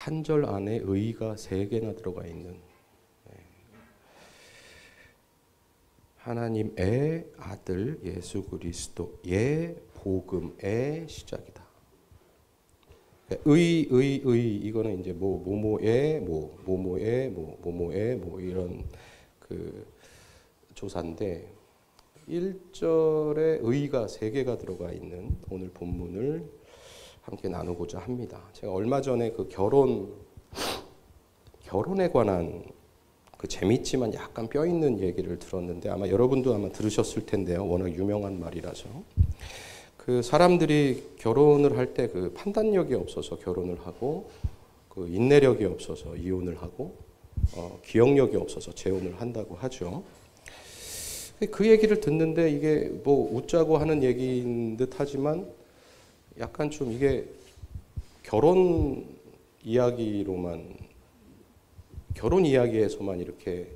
한 절 안에 의가 3개나 들어가 있는 하나님의 아들 예수 그리스도의 복음의 시작이다. 이거는 이제 모모의 이런 그 조사인데 1절에 의가 3개가 들어가 있는 오늘 본문을 함께 나누고자 합니다. 제가 얼마 전에 그 결혼에 관한 그 재밌지만 약간 뼈 있는 얘기를 들었는데 아마 여러분도 아마 들으셨을 텐데요. 워낙 유명한 말이라서. 그 사람들이 결혼을 할 때 그 판단력이 없어서 결혼을 하고 그 인내력이 없어서 이혼을 하고 기억력이 없어서 재혼을 한다고 하죠. 그 얘기를 듣는데 이게 뭐 웃자고 하는 얘기인 듯 하지만 약간 좀 이게 결혼 이야기에서만 이렇게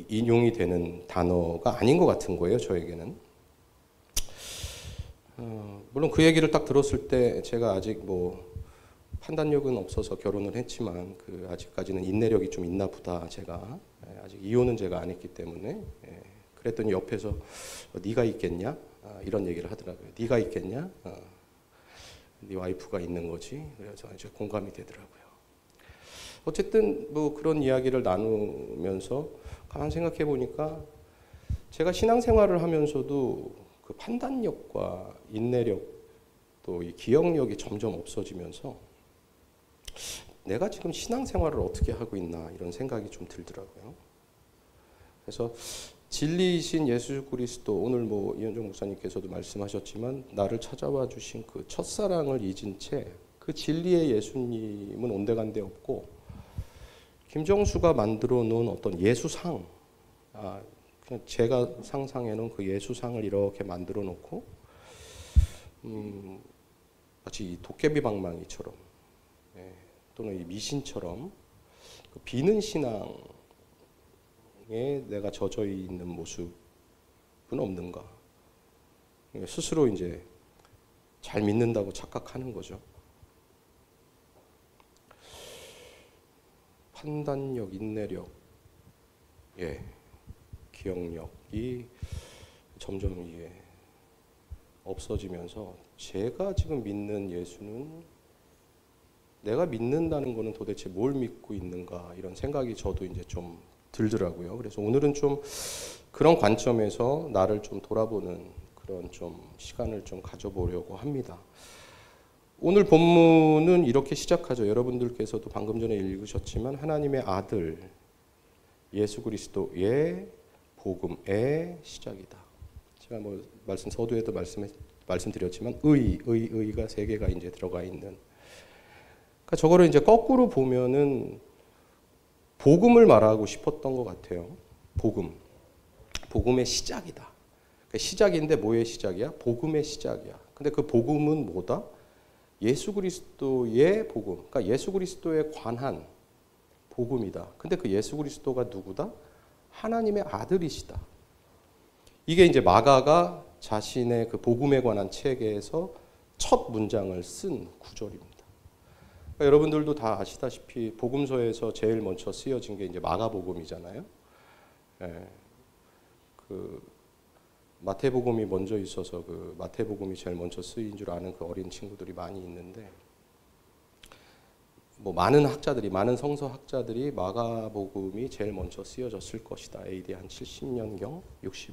인용이 되는 단어가 아닌 것 같은 거예요, 저에게는. 물론 그 얘기를 딱 들었을 때 제가 아직 뭐 판단력은 없어서 결혼을 했지만 그 아직까지는 인내력이 좀 있나 보다. 제가 아직 이혼은 제가 안 했기 때문에. 그랬더니 옆에서 네가 있겠냐? 이런 얘기를 하더라고요. 네가 있겠냐? 네 와이프가 있는 거지. 그래서 이제 공감이 되더라고요. 어쨌든 뭐 그런 이야기를 나누면서 가만 생각해 보니까 제가 신앙생활을 하면서도 그 판단력과 인내력 또 이 기억력이 점점 없어지면서 내가 지금 신앙생활을 어떻게 하고 있나 이런 생각이 좀 들더라고요. 그래서 진리이신 예수 그리스도, 오늘 뭐 이현종 목사님께서도 말씀하셨지만 나를 찾아와 주신 그 첫사랑을 잊은 채 그 진리의 예수님은 온데간데 없고 김정수가 만들어 놓은 어떤 예수상, 그냥 제가 상상해 놓은 그 예수상을 이렇게 만들어 놓고 마치 도깨비 방망이처럼 또는 이 미신처럼 그 비는 신앙에 내가 젖어 있는 모습은 없는가? 스스로 이제 잘 믿는다고 착각하는 거죠. 판단력, 인내력, 기억력이 점점 이게 없어지면서 제가 지금 믿는 예수는 내가 믿는다는 거는 도대체 뭘 믿고 있는가 이런 생각이 저도 이제 좀 들더라고요. 그래서 오늘은 좀 그런 관점에서 나를 좀 돌아보는 그런 좀 시간을 좀 가져보려고 합니다. 오늘 본문은 이렇게 시작하죠. 여러분들께서도 방금 전에 읽으셨지만 하나님의 아들 예수 그리스도의 복음의 시작이다. 제가 뭐 서두에도 말씀드렸지만 의가 3개가 이제 들어가 있는. 그러니까 저거를 이제 거꾸로 보면은 복음을 말하고 싶었던 것 같아요. 복음의 시작이다. 그러니까 시작인데 뭐의 시작이야? 복음의 시작이야. 근데 그 복음은 뭐다? 예수 그리스도의 복음. 그러니까 예수 그리스도에 관한 복음이다. 근데 그 예수 그리스도가 누구다? 하나님의 아들이시다. 이게 이제 마가가 자신의 그 복음에 관한 책에서 첫 문장을 쓴 구절입니다. 그러니까 여러분들도 다 아시다시피 복음서에서 제일 먼저 쓰여진 게 이제 마가복음이잖아요. 그 마태복음이 먼저 있어서 그 마태복음이 제일 먼저 쓰인 줄 아는 그 어린 친구들이 많이 있는데, 뭐 많은 성서 학자들이 마가복음이 제일 먼저 쓰여졌을 것이다. AD 한 70년경,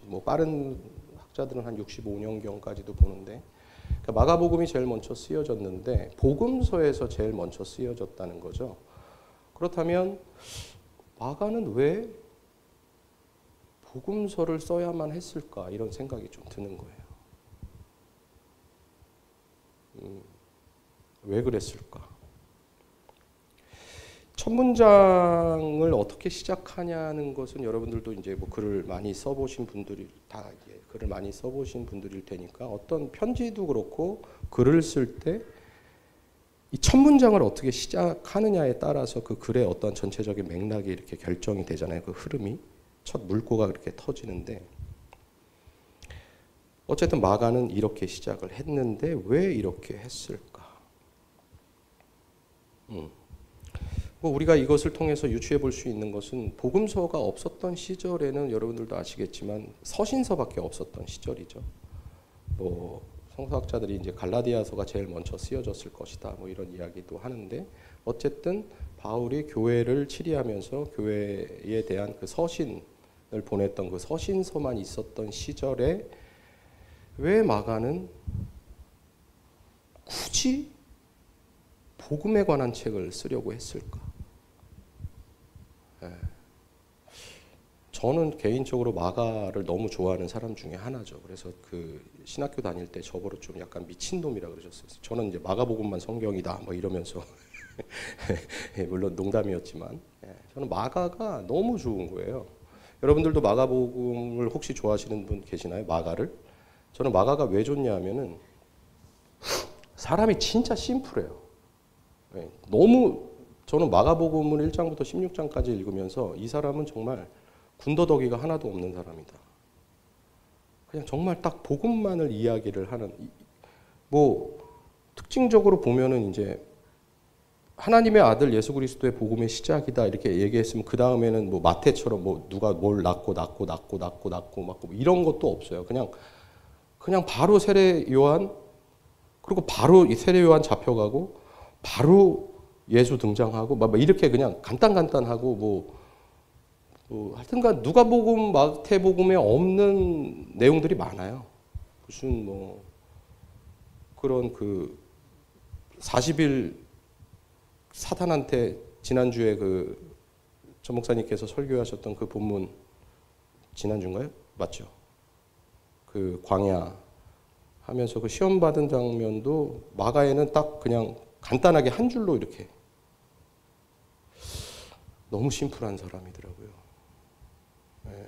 뭐 빠른 학자들은 한 65년경까지도 보는데, 그러니까 마가복음이 제일 먼저 쓰여졌는데 복음서에서 제일 먼저 쓰여졌다는 거죠. 그렇다면 마가는 왜 복음서를 써야만 했을까 이런 생각이 좀 드는 거예요. 왜 그랬을까? 첫 문장을 어떻게 시작하냐는 것은 여러분들도 이제 뭐 글을 많이 써보신 분들이 다 글을 많이 써보신 분들일 테니까 어떤 편지도 그렇고 글을 쓸 때 이 첫 문장을 어떻게 시작하느냐에 따라서 그 글의 어떤 전체적인 맥락이 이렇게 결정이 되잖아요. 그 흐름이 첫 물꼬가 그렇게 터지는데 어쨌든 마가는 이렇게 시작을 했는데 왜 이렇게 했을까? 뭐 우리가 이것을 통해서 유추해 볼 수 있는 것은 복음서가 없었던 시절에는 여러분들도 아시겠지만 서신서밖에 없었던 시절이죠. 뭐 성서학자들이 이제 갈라디아서가 제일 먼저 쓰여졌을 것이다. 뭐 이런 이야기도 하는데 어쨌든 바울이 교회를 치리하면서 교회에 대한 그 서신을 보냈던 그 서신서만 있었던 시절에 왜 마가는 굳이 복음에 관한 책을 쓰려고 했을까? 예. 저는 개인적으로 마가를 너무 좋아하는 사람 중에 하나죠. 그래서 그 신학교 다닐 때 저보고 좀 약간 미친놈이라 그러셨어요. 저는 이제 마가복음만 성경이다 뭐 이러면서 물론 농담이었지만 저는 마가가 너무 좋은 거예요. 여러분들도 마가복음을 혹시 좋아하시는 분 계시나요? 마가를? 저는 마가가 왜 좋냐 하면은 사람이 진짜 심플해요. 너무 저는 마가복음을 1장부터 16장까지 읽으면서 이 사람은 정말 군더더기가 하나도 없는 사람이다. 그냥 정말 딱 복음만을 이야기를 하는 뭐 특징적으로 보면은 이제 하나님의 아들 예수 그리스도의 복음의 시작이다 이렇게 얘기했으면 그 다음에는 뭐 마태처럼 뭐 누가 뭘 낳고 막 이런 것도 없어요. 그냥 바로 세례 요한 그리고 바로 이 세례 요한 잡혀가고 바로 예수 등장하고 막 이렇게 그냥 간단하고 하여튼간 누가복음 마태복음에 없는 내용들이 많아요. 무슨 뭐 그런 그 40일 사탄한테 지난주에 그 전 목사님께서 설교하셨던 그 본문 지난주인가요? 맞죠? 그 광야 하면서 그 시험 받은 장면도 마가에는 딱 그냥 간단하게 한 줄로 이렇게 너무 심플한 사람이더라고요. 네.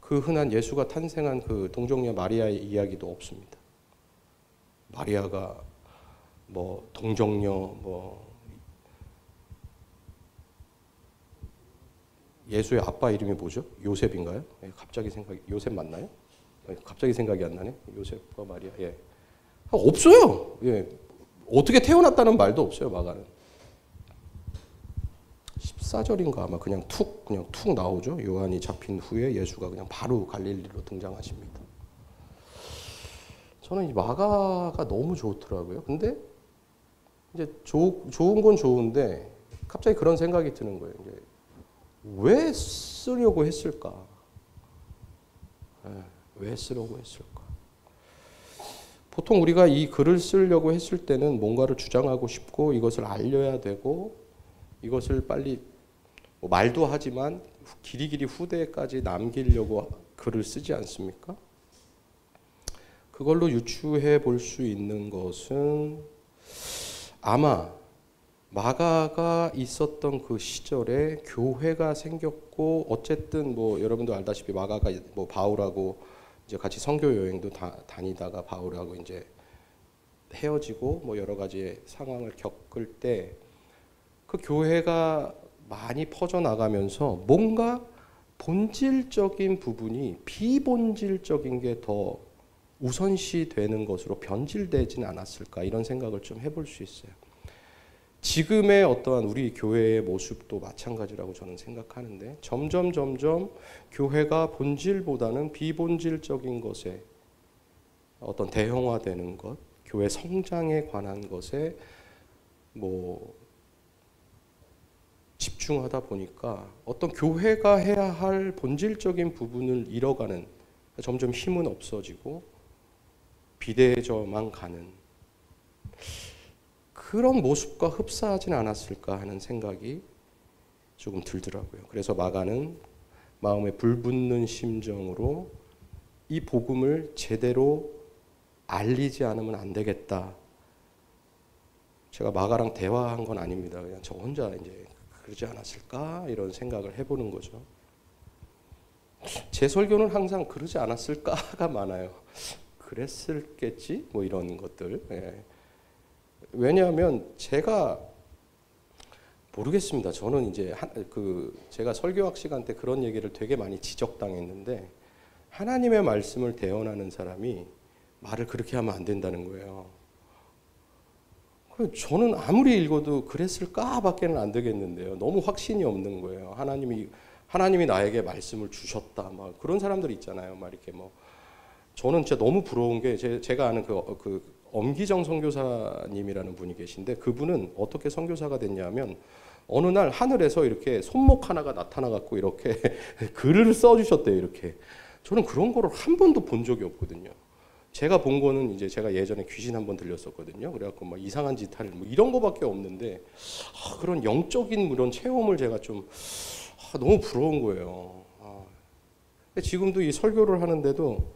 그 흔한 예수가 탄생한 그 동정녀 마리아의 이야기도 없습니다. 마리아가 뭐 동정녀 뭐 예수의 아빠 이름이 뭐죠? 요셉인가요? 네, 갑자기 요셉 맞나요? 갑자기 생각이 안 나네. 요셉과 마리아. 예. 없어요. 예. 어떻게 태어났다는 말도 없어요, 마가는. 14절인가 아마 그냥 툭 나오죠. 요한이 잡힌 후에 예수가 그냥 바로 갈릴리로 등장하십니다. 저는 이 마가가 너무 좋더라고요. 근데 이제 좋은 건 좋은데 갑자기 그런 생각이 드는 거예요. 이제 왜 쓰려고 했을까? 왜 쓰려고 했을까? 보통 우리가 이 글을 쓰려고 했을 때는 뭔가를 주장하고 싶고 이것을 알려야 되고 이것을 빨리 뭐 말도 하지만 길이길이 후대까지 남기려고 글을 쓰지 않습니까? 그걸로 유추해 볼 수 있는 것은 아마 마가가 있었던 그 시절에 교회가 생겼고 어쨌든 뭐 여러분도 알다시피 마가가 뭐 바울하고 이제 같이 선교 여행도 다니다가 바울하고 이제 헤어지고 뭐 여러 가지의 상황을 겪을 때 그 교회가 많이 퍼져 나가면서 뭔가 본질적인 부분이 비본질적인 게 더 우선시 되는 것으로 변질되진 않았을까 이런 생각을 좀 해볼 수 있어요. 지금의 어떠한 우리 교회의 모습도 마찬가지라고 저는 생각하는데 점점 교회가 본질보다는 비본질적인 것에 어떤 대형화되는 것, 교회 성장에 관한 것에 뭐 집중하다 보니까 어떤 교회가 해야 할 본질적인 부분을 잃어가는 점점 힘은 없어지고 비대해져만 가는 그런 모습과 흡사하진 않았을까 하는 생각이 조금 들더라고요. 그래서 마가는 마음에 불붙는 심정으로 이 복음을 제대로 알리지 않으면 안 되겠다. 제가 마가랑 대화한 건 아닙니다. 그냥 저 혼자 이제 그러지 않았을까 이런 생각을 해보는 거죠. 제 설교는 항상 그러지 않았을까가 많아요. 그랬을겠지? 뭐 이런 것들. 예. 왜냐하면 제가 모르겠습니다. 저는 이제 제가 설교학 시간 때 그런 얘기를 되게 많이 지적당했는데 하나님의 말씀을 대언하는 사람이 말을 그렇게 하면 안 된다는 거예요. 저는 아무리 읽어도 그랬을까밖에는 안 되겠는데요. 너무 확신이 없는 거예요. 하나님이 나에게 말씀을 주셨다. 막 그런 사람들 있잖아요. 막 이렇게 뭐 저는 진짜 너무 부러운 게 제가 아는 그 엄기정 선교사님이라는 분이 계신데 그분은 어떻게 선교사가 됐냐면 어느 날 하늘에서 이렇게 손목 하나가 나타나 갖고 이렇게 글을 써주셨대요. 이렇게 저는 그런 거를 한 번도 본 적이 없거든요. 제가 본 거는 이제 제가 예전에 귀신 한번 들렸었거든요. 그래갖고 막 이상한 짓 할 뭐 이런 거밖에 없는데 그런 영적인 그런 체험을 제가 좀 너무 부러운 거예요. 지금도 이 설교를 하는데도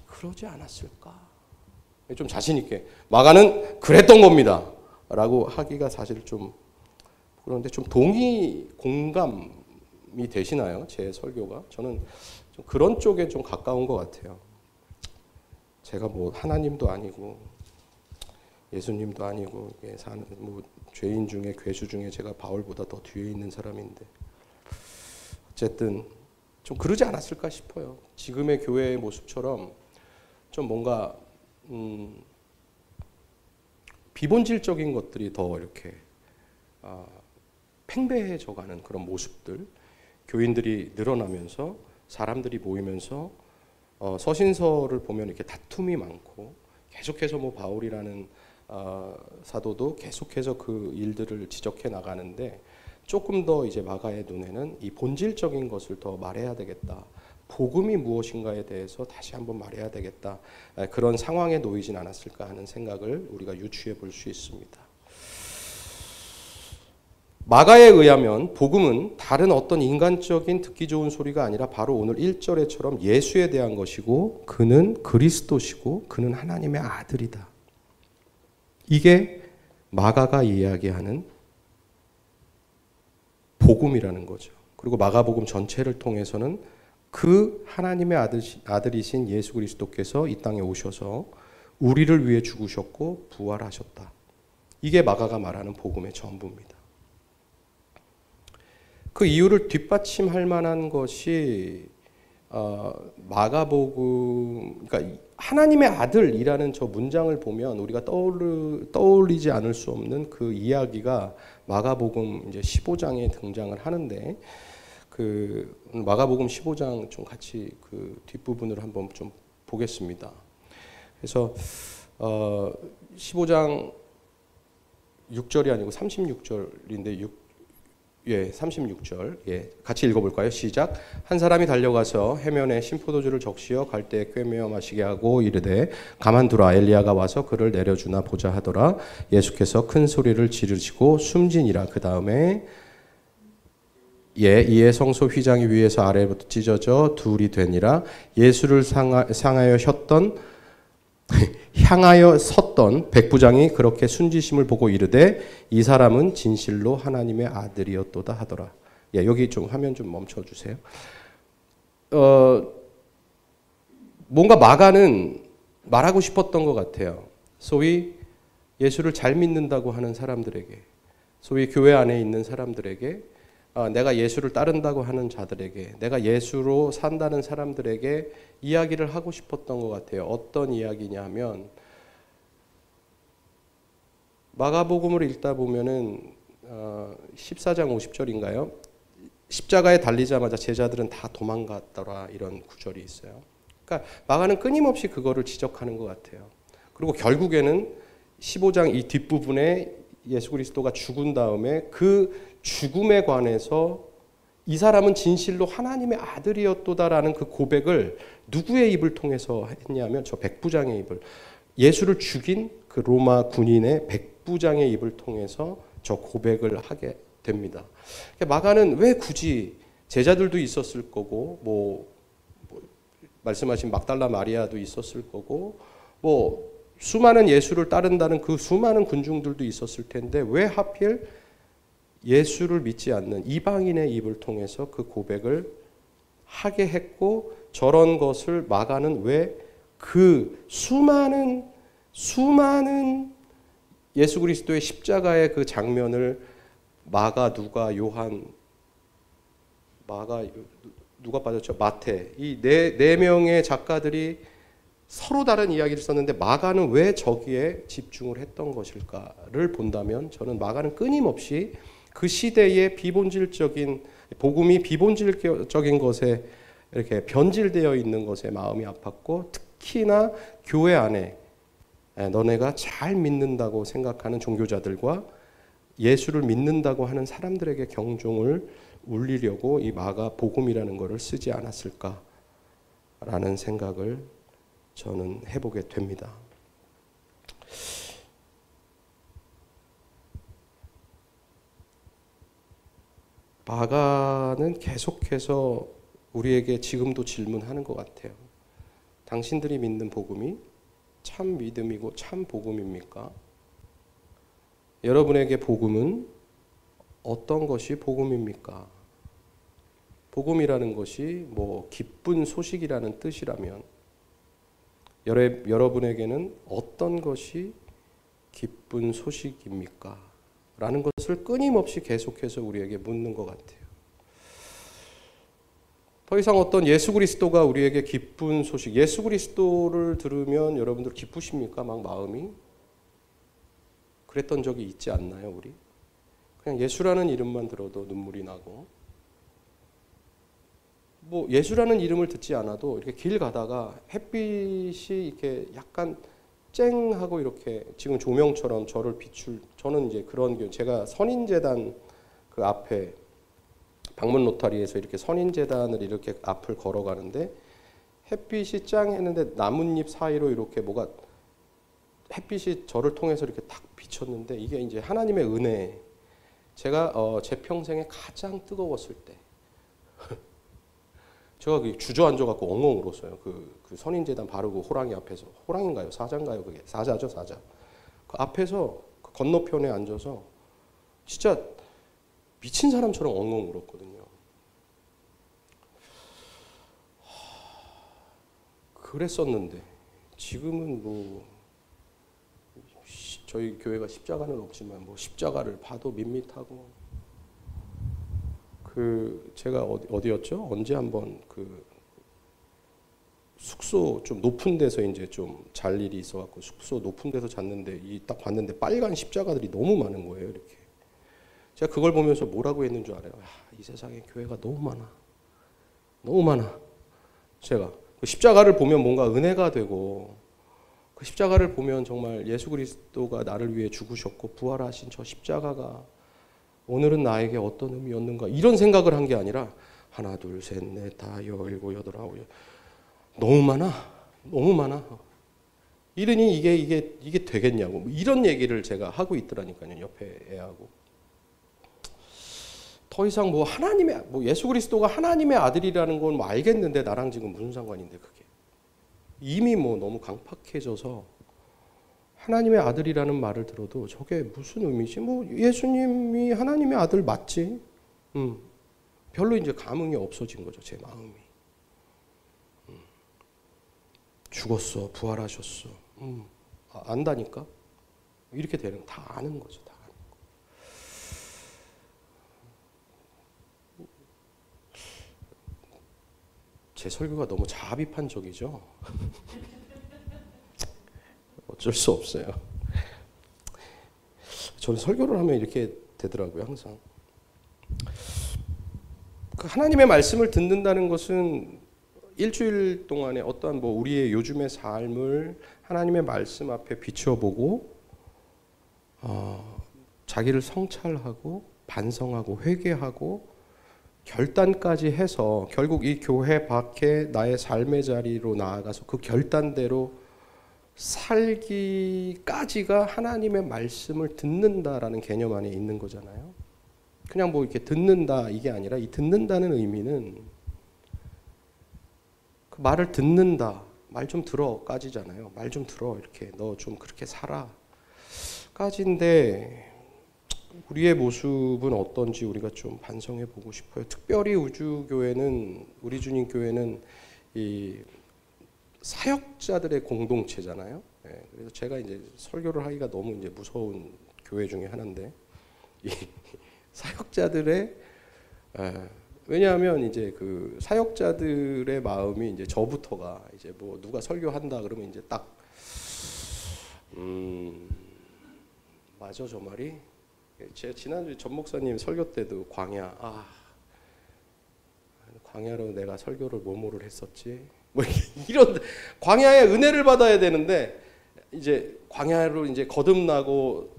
그러지 않았을까? 좀 자신 있게 마가는 그랬던 겁니다. 라고 하기가 사실 좀 그런데 좀 공감이 되시나요? 제 설교가? 저는 좀 그런 쪽에 좀 가까운 것 같아요. 제가 뭐 하나님도 아니고 예수님도 아니고 뭐 죄인 중에 괴수 중에 제가 바울보다 더 뒤에 있는 사람인데 어쨌든 좀 그러지 않았을까 싶어요. 지금의 교회의 모습처럼 좀 뭔가 비본질적인 것들이 더 이렇게 팽배해져가는 그런 모습들, 교인들이 늘어나면서 사람들이 모이면서 서신서를 보면 이렇게 다툼이 많고 계속해서 뭐 바울이라는 사도도 계속해서 그 일들을 지적해 나가는데 조금 더 이제 마가의 눈에는 이 본질적인 것을 더 말해야 되겠다. 복음이 무엇인가에 대해서 다시 한번 말해야 되겠다. 그런 상황에 놓이진 않았을까 하는 생각을 우리가 유추해 볼 수 있습니다. 마가에 의하면 복음은 다른 어떤 인간적인 듣기 좋은 소리가 아니라 바로 오늘 1절에처럼 예수에 대한 것이고 그는 그리스도시고 그는 하나님의 아들이다. 이게 마가가 이야기하는 복음이라는 거죠. 그리고 마가복음 전체를 통해서는 그 하나님의 아들이신 예수 그리스도께서 이 땅에 오셔서 우리를 위해 죽으셨고 부활하셨다. 이게 마가가 말하는 복음의 전부입니다. 그 이유를 뒷받침할 만한 것이 마가복음, 그러니까 하나님의 아들이라는 저 문장을 보면 우리가 떠올리지 않을 수 없는 그 이야기가 마가복음 이제 15장에 등장을 하는데 그 마가복음 15장 좀 같이 그 뒷부분을 한번 좀 보겠습니다. 그래서 15장 6절이 아니고 36절인데 36절 같이 읽어볼까요? 시작. 한 사람이 달려가서 해면에 신포도주를 적시어 갈대에 꿰매어 마시게 하고 이르되 가만두라 엘리야가 와서 그를 내려주나 보자 하더라. 예수께서 큰 소리를 지르시고 숨지니라. 그 다음에 이에 성소 휘장이 위에서 아래부터 찢어져 둘이 되니라. 예수를 향하여 섰던 백부장이 그렇게 순지심을 보고 이르되 이 사람은 진실로 하나님의 아들이었도다 하더라. 여기 좀 화면 좀 멈춰주세요. 뭔가 마가는 말하고 싶었던 것 같아요. 소위 예수를 잘 믿는다고 하는 사람들에게, 소위 교회 안에 있는 사람들에게, 내가 예수를 따른다고 하는 자들에게, 내가 예수로 산다는 사람들에게 이야기를 하고 싶었던 것 같아요. 어떤 이야기냐 하면 마가복음을 읽다 보면은 14장 50절인가요? 십자가에 달리자마자 제자들은 다 도망갔더라 이런 구절이 있어요. 그러니까 마가는 끊임없이 그거를 지적하는 것 같아요. 그리고 결국에는 15장 이 뒷부분에 예수 그리스도가 죽은 다음에 그 죽음에 관해서 이 사람은 진실로 하나님의 아들이었도다라는 그 고백을 누구의 입을 통해서 했냐면 저 백부장의 입을, 예수를 죽인 그 로마 군인의 백부장의 입을 통해서 저 고백을 하게 됩니다. 마가는 왜 굳이, 제자들도 있었을 거고 뭐 말씀하신 막달라 마리아도 있었을 거고 뭐 수많은 예수를 따른다는 그 수많은 군중들도 있었을 텐데 왜 하필 예수를 믿지 않는 이방인의 입을 통해서 그 고백을 하게 했고, 저런 것을 마가는 왜 그 수많은 예수 그리스도의 십자가의 그 장면을 마가, 누가, 요한, 누가 빠졌죠? 마태, 이 네 명의 작가들이 서로 다른 이야기를 썼는데 마가는 왜 저기에 집중을 했던 것일까를 본다면 저는 마가는 끊임없이 그 시대의 비본질적인 복음이 비본질적인 것에 이렇게 변질되어 있는 것에 마음이 아팠고 특히나 교회 안에 너네가 잘 믿는다고 생각하는 종교자들과 예수를 믿는다고 하는 사람들에게 경종을 울리려고 이 마가 복음이라는 것을 쓰지 않았을까라는 생각을 저는 해보게 됩니다. 마가는 계속해서 우리에게 지금도 질문하는 것 같아요. 당신들이 믿는 복음이 참 믿음이고 참 복음입니까? 여러분에게 복음은 어떤 것이 복음입니까? 복음이라는 것이 뭐 기쁜 소식이라는 뜻이라면 여러분에게는 어떤 것이 기쁜 소식입니까? 라는 것을 끊임없이 계속해서 우리에게 묻는 것 같아요. 더 이상 어떤 예수 그리스도가 우리에게 기쁜 소식, 예수 그리스도를 들으면 여러분들 기쁘십니까? 막 마음이? 그랬던 적이 있지 않나요, 우리? 그냥 예수라는 이름만 들어도 눈물이 나고, 뭐 예수라는 이름을 듣지 않아도 이렇게 길 가다가 햇빛이 이렇게 약간 쨍하고 이렇게 지금 조명처럼 저를 저는 이제 그런 제가 선인재단 그 앞에 방문 로타리에서 이렇게 선인재단을 이렇게 앞을 걸어가는데 햇빛이 짱했는데 나뭇잎 사이로 이렇게 뭐가 햇빛이 저를 통해서 이렇게 탁 비쳤는데 이게 이제 하나님의 은혜. 제가 제 평생에 가장 뜨거웠을 때 제가 주저앉아갖고 엉엉 울었어요. 그 선인재단 바로 그 호랑이 앞에서. 호랑인가요? 사자인가요? 그게 사자죠, 사자. 그 앞에서 그 건너편에 앉아서 진짜 미친 사람처럼 엉엉 울었거든요. 그랬었는데 지금은 뭐 저희 교회가 십자가는 없지만 뭐 십자가를 봐도 밋밋하고 제가 어디였죠? 언제 한번 그 숙소 좀 높은 데서 이제 좀 잘 일이 있어갖고 숙소 높은 데서 잤는데 딱 봤는데 빨간 십자가들이 너무 많은 거예요. 이렇게 제가 그걸 보면서 뭐라고 했는 줄 알아요? 이 세상에 교회가 너무 많아, 너무 많아. 제가 그 십자가를 보면 뭔가 은혜가 되고 그 십자가를 보면 정말 예수 그리스도가 나를 위해 죽으셨고 부활하신 저 십자가가 오늘은 나에게 어떤 의미였는가 이런 생각을 한 게 아니라 하나 둘 셋 넷 다 열일곱 여덟 아홉 너무 많아, 너무 많아. 이러니 이게 되겠냐고 이런 얘기를 제가 하고 있더라니까요. 옆에 애하고. 더 이상 뭐 예수 그리스도가 하나님의 아들이라는 건 뭐 알겠는데 나랑 지금 무슨 상관인데 그게 이미 뭐 너무 강팍해져서 하나님의 아들이라는 말을 들어도 저게 무슨 의미지? 뭐 예수님이 하나님의 아들 맞지? 별로 이제 감흥이 없어진 거죠, 제 마음이. 죽었어, 부활하셨어. 안다니까? 이렇게 되는 다 아는 거죠, 다 아는 거. 제 설교가 너무 자아비판적이죠. 어쩔 수 없어요. 저는 설교를 하면 이렇게 되더라고요, 항상. 그 하나님의 말씀을 듣는다는 것은 일주일 동안에 어떠한 뭐 우리의 요즘의 삶을 하나님의 말씀 앞에 비춰보고 자기를 성찰하고 반성하고 회개하고 결단까지 해서 결국 이 교회 밖에 나의 삶의 자리로 나아가서 그 결단대로 살기까지가 하나님의 말씀을 듣는다라는 개념 안에 있는 거잖아요. 그냥 뭐 이렇게 듣는다 이게 아니라 이 듣는다는 의미는 그 말을 듣는다, 말 좀 들어까지잖아요. 말 좀 들어 이렇게 너 좀 그렇게 살아 까지인데 우리의 모습은 어떤지 우리가 좀 반성해 보고 싶어요. 특별히 우주교회는 우리 주님 교회는 이 사역자들의 공동체잖아요. 네, 그래서 제가 이제 설교를 하기가 너무 이제 무서운 교회 중에 하나인데 이 사역자들의 왜냐하면 이제 그 사역자들의 마음이 이제 저부터가 이제 뭐 누가 설교한다 그러면 이제 딱 맞아 저 말이. 제가 지난주 전 목사님 설교 때도 광야로 내가 설교를 뭐뭐를 했었지. 뭐 이런 광야의 은혜를 받아야 되는데 이제 광야로 이제 거듭나고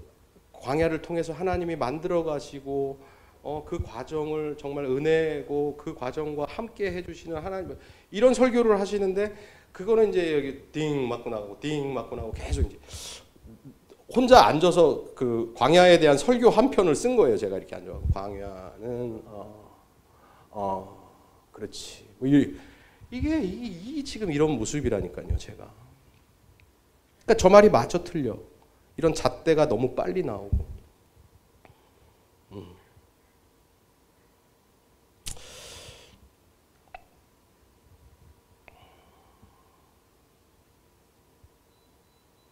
광야를 통해서 하나님이 만들어 가시고 그 과정을 정말 은혜고 그 과정과 함께 해주시는 하나님 이런 설교를 하시는데 그거는 이제 여기 띵 맞고 나가고 띵 맞고 나가고 계속 이제 혼자 앉아서 그 광야에 대한 설교 한 편을 쓴 거예요. 제가 이렇게 앉아 광야는 그렇지 뭐 이게 지금 이런 모습이라니까요. 제가 그러니까 저 말이 맞아 틀려 이런 잣대가 너무 빨리 나오고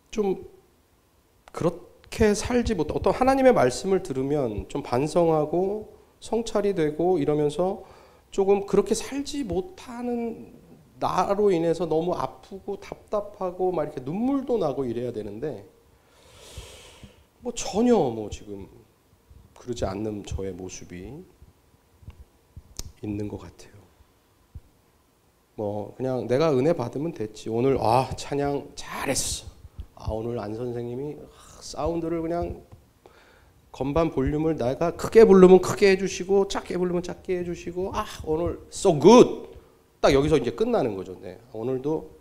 좀 그렇게 살지 못 어떤 하나님의 말씀을 들으면 좀 반성하고 성찰이 되고 이러면서 조금 그렇게 살지 못하는 나로 인해서 너무 아프고 답답하고 막 이렇게 눈물도 나고 이래야 되는데 뭐 전혀 뭐 지금 그러지 않는 저의 모습이 있는 것 같아요. 뭐 그냥 내가 은혜 받으면 됐지. 오늘 찬양 잘했어. 오늘 안 선생님이 사운드를 그냥 건반 볼륨을 내가 크게 부르면 크게 해주시고 작게 부르면 작게 해주시고 오늘 so good 딱 여기서 이제 끝나는 거죠. 네. 오늘도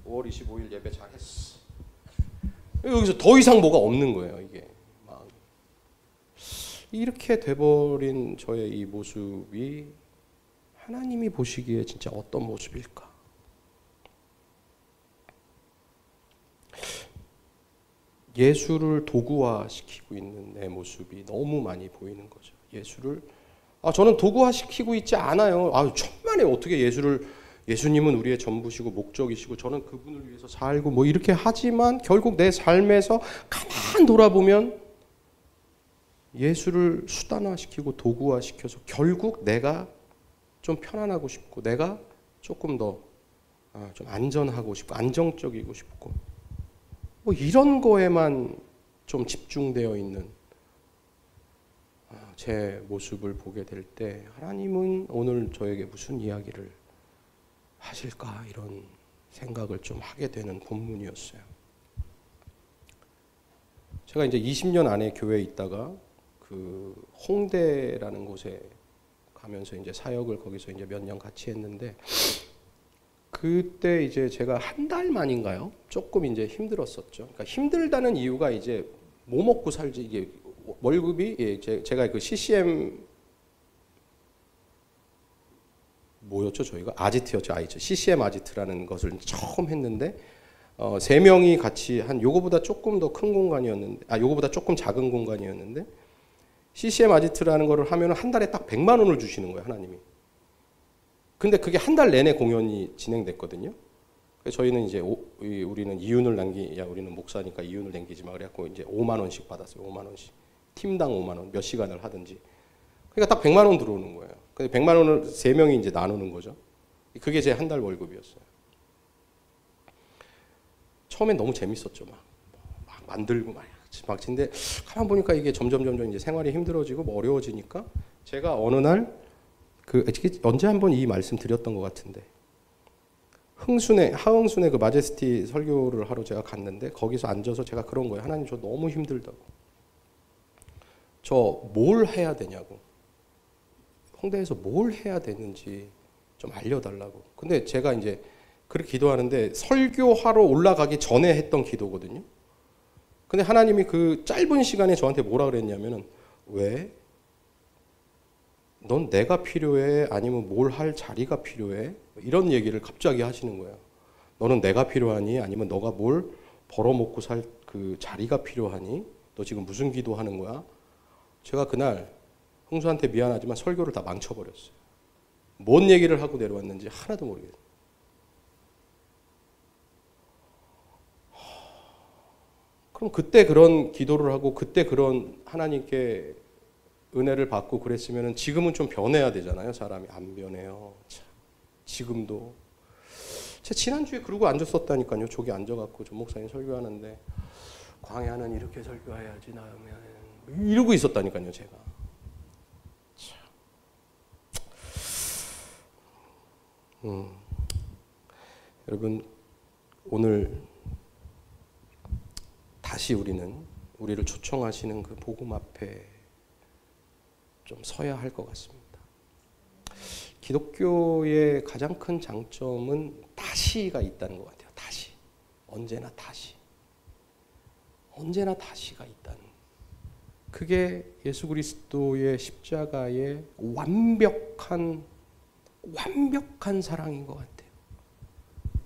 5월 25일 예배 잘했어. 여기서 더 이상 뭐가 없는 거예요. 이게 이렇게 돼버린 저의 이 모습이 하나님이 보시기에 진짜 어떤 모습일까? 예수를 도구화시키고 있는 내 모습이 너무 많이 보이는 거죠. 예수를 저는 도구화시키고 있지 않아요. 천만에 어떻게 예수님은 우리의 전부시고 목적이시고 저는 그분을 위해서 살고 뭐 이렇게 하지만 결국 내 삶에서 가만 돌아보면 예수를 수단화시키고 도구화시켜서 결국 내가 좀 편안하고 싶고 내가 조금 더 좀 안전하고 싶고 안정적이고 싶고 뭐 이런 거에만 좀 집중되어 있는 제 모습을 보게 될 때 하나님은 오늘 저에게 무슨 이야기를 하실까 이런 생각을 좀 하게 되는 본문이었어요. 제가 이제 20년 안에 교회에 있다가 그 홍대라는 곳에 가면서 이제 사역을 거기서 이제 몇 년 같이 했는데 그때 이제 제가 한 달 만인가요? 조금 이제 힘들었었죠. 그러니까 힘들다는 이유가 이제 뭐 먹고 살지 이게 월급이 제가 그 CCM 뭐였죠 저희가 아지트였죠 CCM 아지트라는 것을 처음 했는데 3명이 같이 한 요거보다 조금 더 큰 공간이었는데 요거보다 조금 작은 공간이었는데 CCM 아지트라는 거를 하면 한 달에 딱 100만 원을 주시는 거예요 하나님이. 근데 그게 한 달 내내 공연이 진행됐거든요. 그래서 저희는 이제 우리는 이윤을 우리는 목사니까 이윤을 남기지 마 그래갖고 이제 5만 원씩 받았어요. 5만 원씩 팀당 5만 원 몇 시간을 하든지. 그러니까 딱 100만 원 들어오는 거예요. 근데 100만 원을 3명이 이제 나누는 거죠. 그게 제 한 달 월급이었어요. 처음엔 너무 재밌었죠. 막 만들고 막 근데 가만 보니까 이게 점점 이제 생활이 힘들어지고 뭐 어려워지니까 제가 어느 날 언제 한번 이 말씀 드렸던 것 같은데 하흥순의 그 마제스티 설교를 하러 제가 갔는데 거기서 앉아서 제가 그런 거예요. 하나님 저 너무 힘들다고. 저 뭘 해야 되냐고. 홍대에서 뭘 해야 되는지 좀 알려달라고. 근데 제가 이제 그렇게 기도하는데 설교하러 올라가기 전에 했던 기도거든요. 근데 하나님이 그 짧은 시간에 저한테 뭐라 그랬냐면은 왜? 넌 내가 필요해? 아니면 뭘 할 자리가 필요해? 이런 얘기를 갑자기 하시는 거예요. 너는 내가 필요하니? 아니면 너가 뭘 벌어먹고 살 그 자리가 필요하니? 너 지금 무슨 기도하는 거야? 제가 그날 흥수한테 미안하지만 설교를 다 망쳐버렸어요. 뭔 얘기를 하고 내려왔는지 하나도 모르겠어요. 그럼 그때 그런 기도를 하고 그때 그런 하나님께 은혜를 받고 그랬으면 지금은 좀 변해야 되잖아요. 사람이 안 변해요. 참, 지금도. 제가 지난주에 그러고 앉았었다니까요. 저기 앉아갖고 전 목사님 설교하는데 광야는 이렇게 설교해야지 나오면 이러고 있었다니까요. 제가. 여러분 오늘 다시 우리를 초청하시는 그 복음 앞에 좀 서야 할 것 같습니다. 기독교의 가장 큰 장점은 다시가 있다는 것 같아요. 다시. 언제나 다시. 언제나 다시가 있다는. 그게 예수 그리스도의 십자가의 완벽한 사랑인 것 같아요.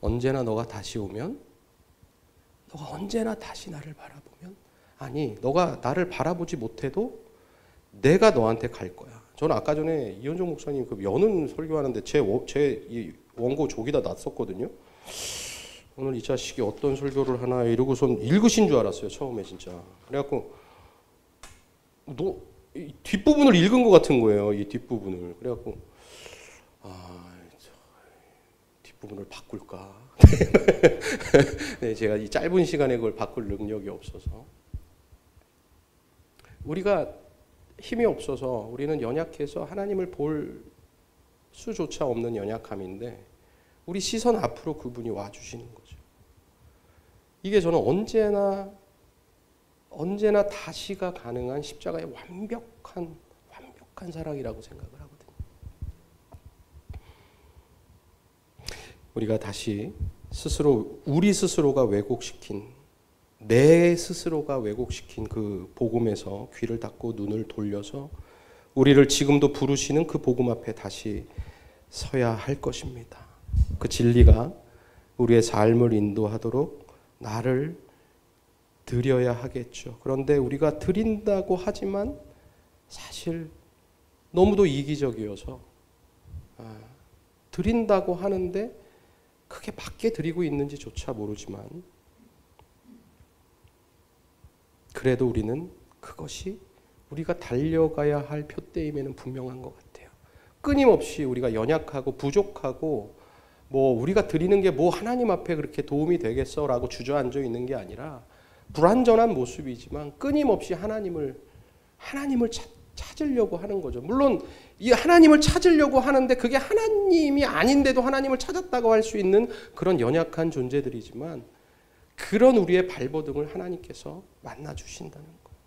언제나 너가 다시 오면, 너가 언제나 다시 나를 바라보면, 아니 너가 나를 바라보지 못해도 내가 너한테 갈 거야. 저는 아까 전에 이현종 목사님 그 여는 설교하는데 제 이 원고 저기다 놨었거든요. 오늘 이 자식이 어떤 설교를 하나 이러고선 읽으신 줄 알았어요. 처음에 진짜. 그래갖고 이 뒷부분을 읽은 것 같은 거예요. 이 뒷부분을. 그래갖고 뒷부분을 바꿀까? 네, 제가 이 짧은 시간에 그걸 바꿀 능력이 없어서. 우리가 힘이 없어서 우리는 연약해서 하나님을 볼 수조차 없는 연약함인데 우리 시선 앞으로 그분이 와주시는 거죠. 이게 저는 언제나 다시가 가능한 십자가의 완벽한 사랑이라고 생각을 하거든요. 우리가 다시 우리 스스로가 내 스스로가 왜곡시킨 그 복음에서 귀를 닫고 눈을 돌려서 우리를 지금도 부르시는 그 복음 앞에 다시 서야 할 것입니다. 그 진리가 우리의 삶을 인도하도록 나를 드려야 하겠죠. 그런데 우리가 드린다고 하지만 사실 너무도 이기적이어서 드린다고 하는데 그게 맞게 드리고 있는지조차 모르지만 그래도 우리는 그것이 우리가 달려가야 할 표대임에는 분명한 것 같아요. 끊임없이 우리가 연약하고 부족하고 우리가 드리는 게 하나님 앞에 그렇게 도움이 되겠어라고 주저앉아 있는 게 아니라 불완전한 모습이지만 끊임없이 하나님을 찾으려고 하는 거죠. 물론 이 하나님을 찾으려고 하는데 그게 하나님이 아닌데도 하나님을 찾았다고 할 수 있는 그런 연약한 존재들이지만 그런 우리의 발버둥을 하나님께서 만나주신다는 거예요.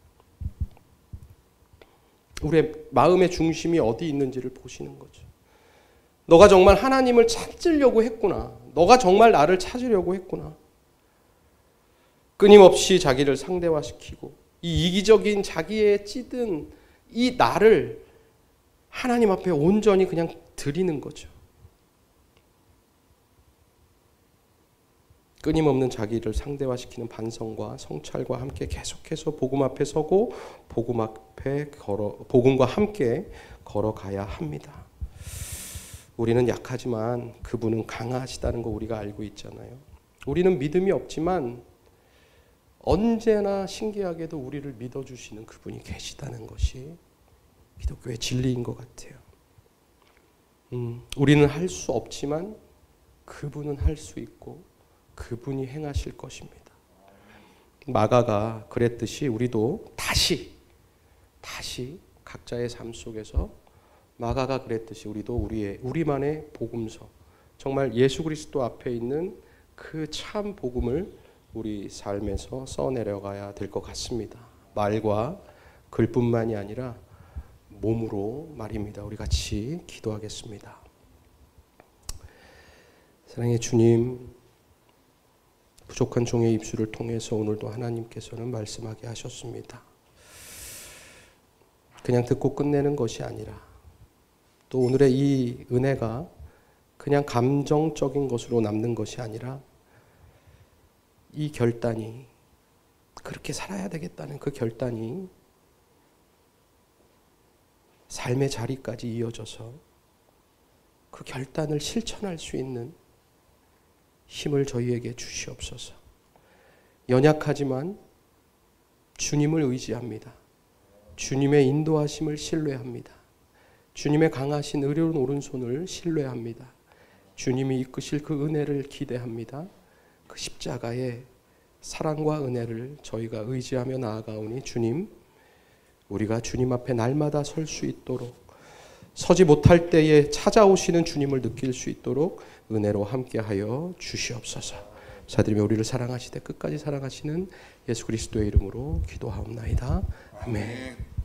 우리의 마음의 중심이 어디 있는지를 보시는 거죠. 너가 정말 하나님을 찾으려고 했구나. 너가 정말 나를 찾으려고 했구나. 끊임없이 자기를 상대화시키고 이 이기적인 자기의 찌든 이 나를 하나님 앞에 온전히 그냥 드리는 거죠. 끊임없는 자기를 상대화시키는 반성과 성찰과 함께 계속해서 복음 앞에 서고 복음과 함께 걸어가야 합니다. 우리는 약하지만 그분은 강하시다는 거 우리가 알고 있잖아요. 우리는 믿음이 없지만 언제나 신기하게도 우리를 믿어주시는 그분이 계시다는 것이 기독교의 진리인 것 같아요. 우리는 할 수 없지만 그분은 할 수 있고 그분이 행하실 것입니다. 마가가 그랬듯이 우리도 다시 각자의 삶 속에서 마가가 그랬듯이 우리도 우리만의 복음서, 정말 예수 그리스도 앞에 있는 그 참 복음을 우리 삶에서 써내려가야 될 것 같습니다. 말과 글뿐만이 아니라 몸으로 말입니다. 우리 같이 기도하겠습니다. 사랑의 주님, 부족한 종의 입술을 통해서 오늘도 하나님께서는 말씀하게 하셨습니다. 그냥 듣고 끝내는 것이 아니라 또 오늘의 이 은혜가 그냥 감정적인 것으로 남는 것이 아니라 이 결단이, 그렇게 살아야 되겠다는 그 결단이 삶의 자리까지 이어져서 그 결단을 실천할 수 있는 힘을 저희에게 주시옵소서. 연약하지만 주님을 의지합니다. 주님의 인도하심을 신뢰합니다. 주님의 강하신 의로운 오른손을 신뢰합니다. 주님이 이끄실 그 은혜를 기대합니다. 그 십자가의 사랑과 은혜를 저희가 의지하며 나아가오니 주님, 우리가 주님 앞에 날마다 설 수 있도록, 서지 못할 때에 찾아오시는 주님을 느낄 수 있도록 은혜로 함께하여 주시옵소서. 자들이며 우리를 사랑하시되 끝까지 사랑하시는 예수 그리스도의 이름으로 기도하옵나이다. 아멘.